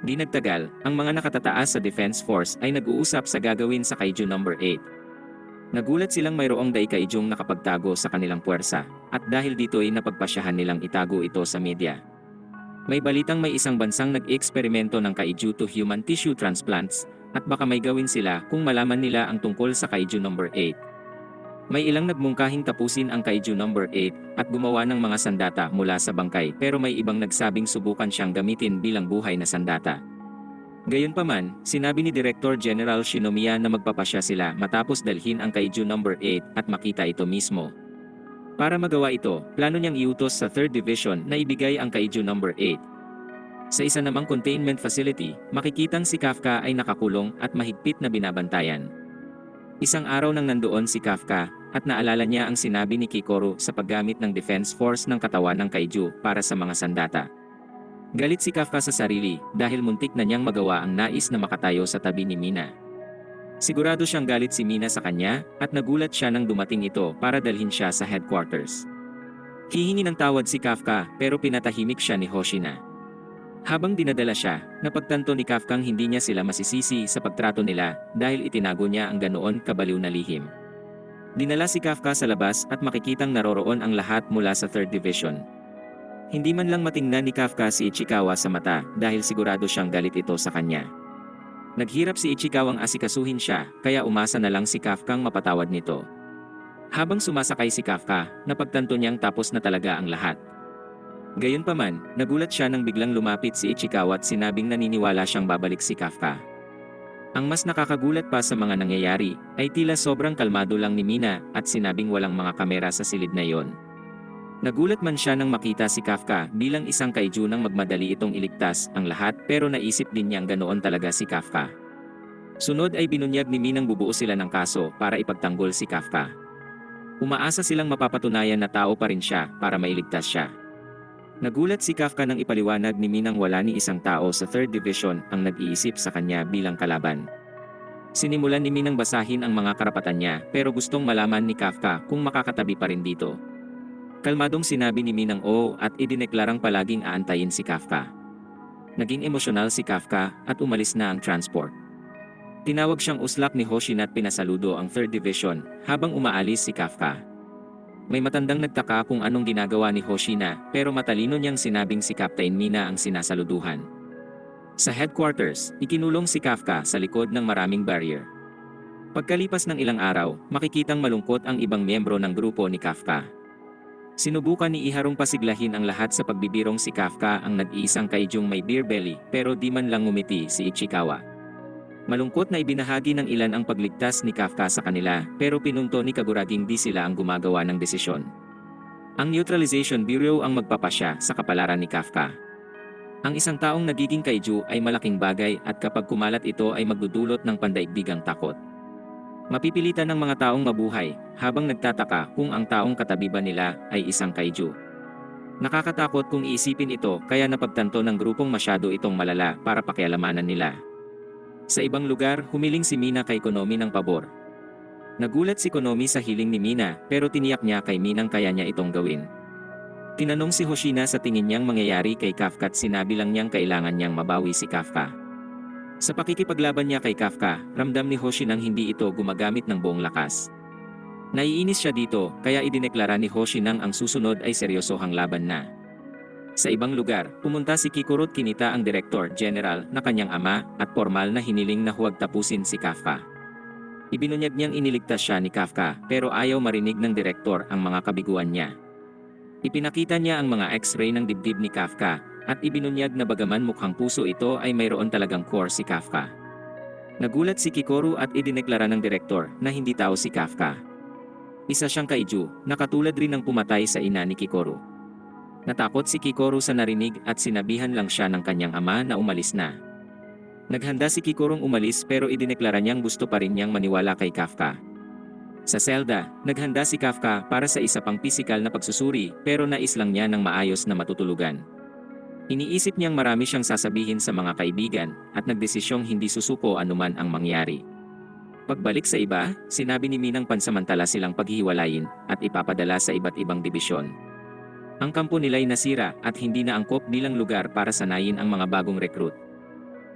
Di nagtagal, ang mga nakatataas sa Defense Force ay nag-uusap sa gagawin sa Kaiju number 8. Nagulat silang mayroong Daikaijung nakapagtago sa kanilang puwersa, at dahil dito ay napagpasyahan nilang itago ito sa media. May balitang may isang bansang nag-eksperimento ng Kaiju to human tissue transplants, at baka may gawin sila kung malaman nila ang tungkol sa Kaiju number 8. May ilang nagmungkahing tapusin ang Kaiju number 8 at gumawa ng mga sandata mula sa bangkay, pero may ibang nagsabing subukan siyang gamitin bilang buhay na sandata. Gayunpaman, sinabi ni Director General Shinomiya na magpapasya sila matapos dalhin ang Kaiju number 8 at makita ito mismo. Para magawa ito, plano niyang iutos sa 3rd Division na ibigay ang Kaiju number 8. Sa isa namang containment facility, makikitang si Kafka ay nakakulong at mahigpit na binabantayan. Isang araw nang nandoon si Kafka, at naalala niya ang sinabi ni Kikoru sa paggamit ng Defense Force ng katawan ng Kaiju para sa mga sandata. Galit si Kafka sa sarili dahil muntik na niyang magawa ang nais na makatayo sa tabi ni Mina. Sigurado siyang galit si Mina sa kanya at nagulat siya nang dumating ito para dalhin siya sa headquarters. Hihingi ng tawad si Kafka pero pinatahimik siya ni Hoshina. Habang dinadala siya, napagtanto ni Kafkang hindi niya sila masisisi sa pagtrato nila dahil itinago niya ang ganoon kabaliw na lihim. Dinala si Kafka sa labas at makikitang naroroon ang lahat mula sa 3rd Division. Hindi man lang matingnan ni Kafka si Ichikawa sa mata dahil sigurado siyang galit ito sa kanya. Naghirap si Ichikawang asikasuhin siya kaya umasa na lang si Kafkang mapatawad nito. Habang sumasakay si Kafka, napagtanto niyang tapos na talaga ang lahat. Gayunpaman, nagulat siya nang biglang lumapit si Ichikawa at sinabing naniniwala siyang babalik si Kafka. Ang mas nakakagulat pa sa mga nangyayari ay tila sobrang kalmado lang ni Mina at sinabing walang mga kamera sa silid na iyon. Nagulat man siya nang makita si Kafka bilang isang kaiju nang magmadali itong iligtas ang lahat pero naisip din niyang ganoon talaga si Kafka. Sunod ay binunyag ni Minang bubuo sila ng kaso para ipagtanggol si Kafka. Umaasa silang mapapatunayan na tao pa rin siya para mailigtas siya. Nagulat si Kafka nang ipaliwanag ni Minang wala ni isang tao sa 3rd Division ang nag-iisip sa kanya bilang kalaban. Sinimulan ni Minang basahin ang mga karapatan niya pero gustong malaman ni Kafka kung makakatabi pa rin dito. Kalmadong sinabi ni Minang oo at idineklarang palaging aantayin si Kafka. Naging emosyonal si Kafka at umalis na ang transport. Tinawag siyang uslak ni Hoshina at pinasaludo ang 3rd Division habang umaalis si Kafka. May matandang nagtaka kung anong ginagawa ni Hoshina pero matalino niyang sinabing si Captain Mina ang sinasaluduhan. Sa headquarters, ikinulong si Kafka sa likod ng maraming barrier. Pagkalipas ng ilang araw, makikitang malungkot ang ibang miyembro ng grupo ni Kafka. Sinubukan ni Iharong pasiglahin ang lahat sa pagbibirong si Kafka ang nag-iisang kaijung may beer belly pero di man lang ngumiti si Ichikawa. Malungkot na ibinahagi ng ilan ang pagligtas ni Kafka sa kanila pero pinunto ni Kaguraging di sila ang gumagawa ng desisyon. Ang Neutralization Bureau ang magpapasya sa kapalaran ni Kafka. Ang isang taong nagiging kaiju ay malaking bagay at kapag kumalat ito ay magdudulot ng pandaigdigang takot. Mapipilitan ng mga taong mabuhay habang nagtataka kung ang taong katabi ba nila ay isang kaiju. Nakakatakot kung iisipin ito kaya napagtanto ng grupong masyado itong malala para pakialamanan nila. Sa ibang lugar, humiling si Mina kay Konomi ng pabor. Nagulat si Konomi sa hiling ni Mina pero tiniyak niya kay Minang kaya niya itong gawin. Tinanong si Hoshina sa tingin niyang mangyayari kay Kafka at sinabi lang niyang kailangan niyang mabawi si Kafka. Sa pakikipaglaban niya kay Kafka, ramdam ni Hoshinang hindi ito gumagamit ng buong lakas. Naiinis siya dito kaya idineklara ni Hoshinang ang susunod ay seryosohang laban na. Sa ibang lugar, pumunta si Kikoru at kinita ang Director General na kanyang ama at formal na hiniling na huwag tapusin si Kafka. Ibinunyag niyang iniligtas siya ni Kafka pero ayaw marinig ng direktor ang mga kabiguan niya. Ipinakita niya ang mga x-ray ng dibdib ni Kafka at ibinunyag na bagaman mukhang puso ito ay mayroon talagang core si Kafka. Nagulat si Kikoru at idineklara ng direktor na hindi tao si Kafka. Isa siyang kaiju na katulad rin ng pumatay sa ina ni Kikoru. Natakot si Kikoru sa narinig at sinabihan lang siya ng kanyang ama na umalis na. Naghanda si Kikorong umalis pero idineklara niyang gusto pa rin niyang maniwala kay Kafka. Sa selda, naghanda si Kafka para sa isa pang pisikal na pagsusuri pero nais lang niya ng maayos na matutulugan. Iniisip niyang marami siyang sasabihin sa mga kaibigan at nagdesisyong hindi susuko anuman ang mangyari. Pagbalik sa iba, sinabi ni Minang pansamantala silang paghihiwalayin at ipapadala sa iba't ibang dibisyon. Ang kampo nila'y nasira at hindi na angkop bilang lugar para sanayin ang mga bagong recruit.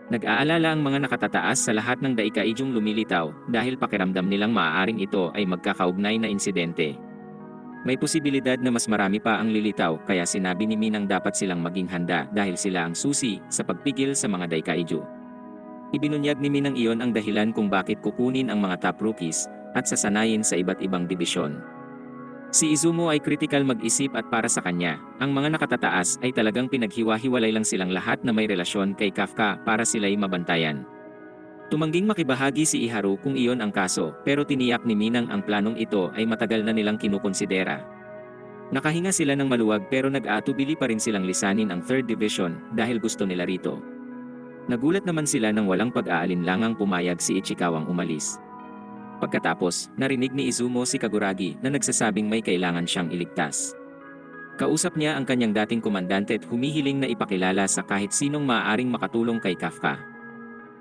Nag-aalala ang mga nakatataas sa lahat ng daikaidyong lumilitaw dahil pakiramdam nilang maaaring ito ay magkakaugnay na insidente. May posibilidad na mas marami pa ang lilitaw kaya sinabi ni Minang dapat silang maging handa dahil sila ang susi sa pagpigil sa mga daikaidyo. Ibinunyag ni Minang iyon ang dahilan kung bakit kukunin ang mga top rookies at sasanayin sa iba't ibang dibisyon. Si Izumo ay kritikal mag-isip at para sa kanya, ang mga nakatataas ay talagang pinaghiwa-hiwalay lang silang lahat na may relasyon kay Kafka para sila'y mabantayan. Tumangging makibahagi si Iharu kung iyon ang kaso pero tiniyak ni Minang ang planong ito ay matagal na nilang kinukonsidera. Nakahinga sila ng maluwag pero nag-aatubili pa rin silang lisanin ang 3rd Division dahil gusto nila rito. Nagulat naman sila nang walang pag-aalinlangang pumayag si Ichikawang umalis. Pagkatapos, narinig ni Izumo si Kaguragi na nagsasabing may kailangan siyang iligtas. Kausap niya ang kanyang dating komandante at humihiling na ipakilala sa kahit sinong maaaring makatulong kay Kafka.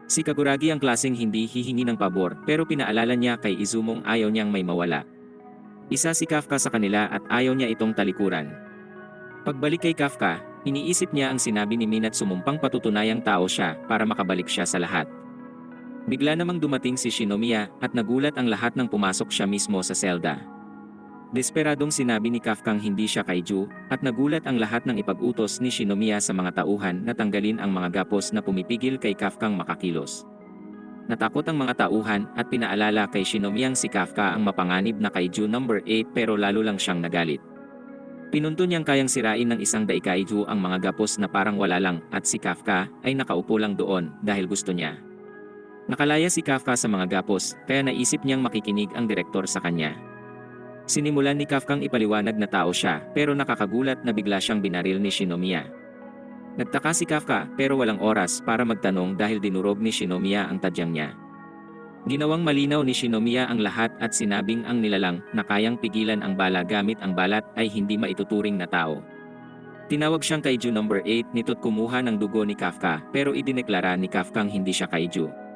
Si Kaguragi ang klaseng hindi hihingi ng pabor pero pinaalala niya kay Izumong ayaw niyang may mawala. Isa si Kafka sa kanila at ayaw niya itong talikuran. Pagbalik kay Kafka, iniisip niya ang sinabi ni Min at sumumpang patutunayang tao siya para makabalik siya sa lahat. Bigla namang dumating si Shinomiya at nagulat ang lahat nang pumasok siya mismo sa selda. Desperadong sinabi ni Kafkang hindi siya kaiju at nagulat ang lahat ng ipag-utos ni Shinomiya sa mga tauhan na tanggalin ang mga gapos na pumipigil kay Kafkang makakilos. Natakot ang mga tauhan at pinaalala kay Shinomiyang si Kafka ang mapanganib na kaiju number 8 pero lalo lang siyang nagalit. Pinunto niyang kayang sirain ng isang daikaiju ang mga gapos na parang wala lang at si Kafka ay nakaupo lang doon dahil gusto niya. Nakalaya si Kafka sa mga gapos, kaya naisip niyang makikinig ang direktor sa kanya. Sinimulan ni Kafkang ipaliwanag na tao siya, pero nakakagulat na bigla siyang binaril ni Shinomiya. Nagtaka si Kafka, pero walang oras para magtanong dahil dinurog ni Shinomiya ang tadyang niya. Ginawang malinaw ni Shinomiya ang lahat at sinabing ang nilalang na kayang pigilan ang bala gamit ang balat ay hindi maituturing na tao. Tinawag siyang kaiju number 8 nito't kumuha ng dugo ni Kafka, pero idineklara ni Kafkang hindi siya kaiju.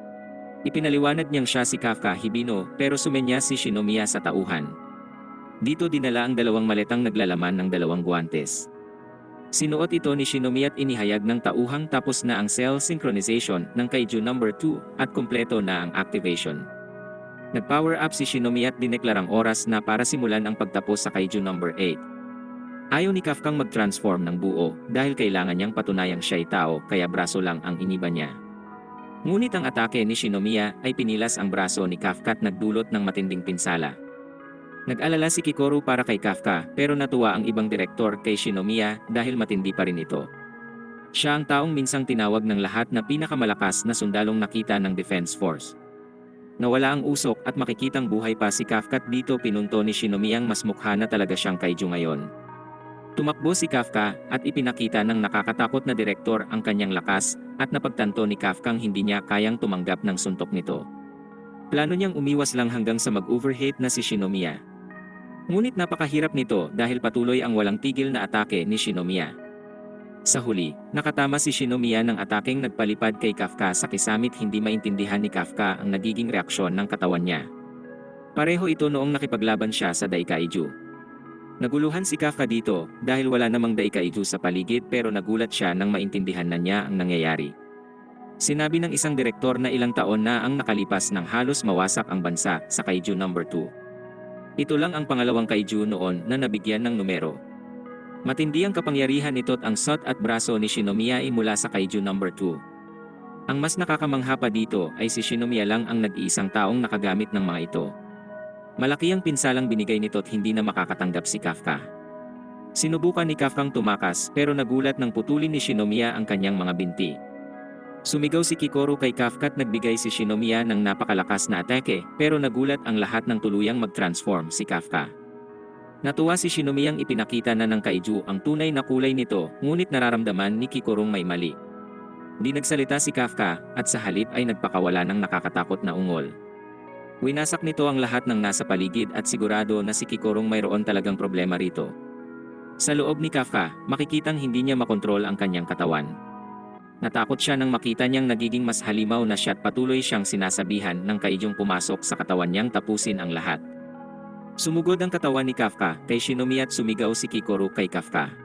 Ipinaliwanag niyang siya si Kafka Hibino pero sumenya si Shinomiya sa tauhan. Dito dinala ang dalawang maletang naglalaman ng dalawang guwantes. Sinuot ito ni Shinomiya at inihayag ng tauhang tapos na ang cell synchronization ng kaiju number 2 at kumpleto na ang activation. Nag-power up si Shinomiya at dineklarang oras na para simulan ang pagtapos sa kaiju number 8. Ayaw ni Kafkang mag-transform ng buo dahil kailangan niyang patunayang siya'y tao kaya braso lang ang iniba niya. Ngunit ang atake ni Shinomiya ay pinilas ang braso ni Kafka at nagdulot ng matinding pinsala. Nag-alala si Kikoru para kay Kafka pero natuwa ang ibang direktor kay Shinomiya dahil matindi pa rin ito. Siya ang taong minsang tinawag ng lahat na pinakamalakas na sundalong nakita ng Defense Force. Nawala ang usok at makikitang buhay pa si Kafka at dito pinunto ni Shinomiyang mas mukha na talaga siyang kaiju ngayon. Tumakbo si Kafka at ipinakita ng nakakatakot na direktor ang kanyang lakas at napagtanto ni Kafkang hindi niya kayang tumanggap ng suntok nito. Plano niyang umiwas lang hanggang sa mag-overheat na si Shinomiya. Ngunit napakahirap nito dahil patuloy ang walang tigil na atake ni Shinomiya. Sa huli, nakatama si Shinomiya ng atakeng nagpalipad kay Kafka sa kisamit hindi maintindihan ni Kafka ang nagiging reaksyon ng katawan niya. Pareho ito noong nakipaglaban siya sa Daikaiju. Naguluhan si Kafka dito dahil wala namang daikaiju sa paligid pero nagulat siya nang maintindihan na niya ang nangyayari. Sinabi ng isang direktor na ilang taon na ang nakalipas nang halos mawasak ang bansa sa kaiju number 2. Ito lang ang pangalawang kaiju noon na nabigyan ng numero. Matindi ang kapangyarihan nito't ang shot at braso ni Shinomiya ay mula sa kaiju number 2. Ang mas nakakamangha pa dito ay si Shinomiya lang ang nag-iisang taong nakagamit ng mga ito. Malaki ang pinsalang binigay nito't hindi na makakatanggap si Kafka. Sinubukan ni Kafkang tumakas pero nagulat nang putulin ni Shinomiya ang kanyang mga binti. Sumigaw si Kikoru kay Kafka at nagbigay si Shinomiya ng napakalakas na atake pero nagulat ang lahat ng tuluyang mag-transform si Kafka. Natuwa si Shinomiyang ipinakita na ng kaiju ang tunay na kulay nito ngunit nararamdaman ni Kikorong may mali. Di nagsalita si Kafka at sa halip ay nagpakawala ng nakakatakot na ungol. Winasak nito ang lahat ng nasa paligid at sigurado na si Kikorong mayroon talagang problema rito. Sa loob ni Kafka, makikitang hindi niya makontrol ang kanyang katawan. Natakot siya nang makita niyang nagiging mas halimaw na siya at patuloy siyang sinasabihan ng kaijong pumasok sa katawan niyang tapusin ang lahat. Sumugod ang katawan ni Kafka kay Shinomiya at sumigaw si Kikoru kay Kafka.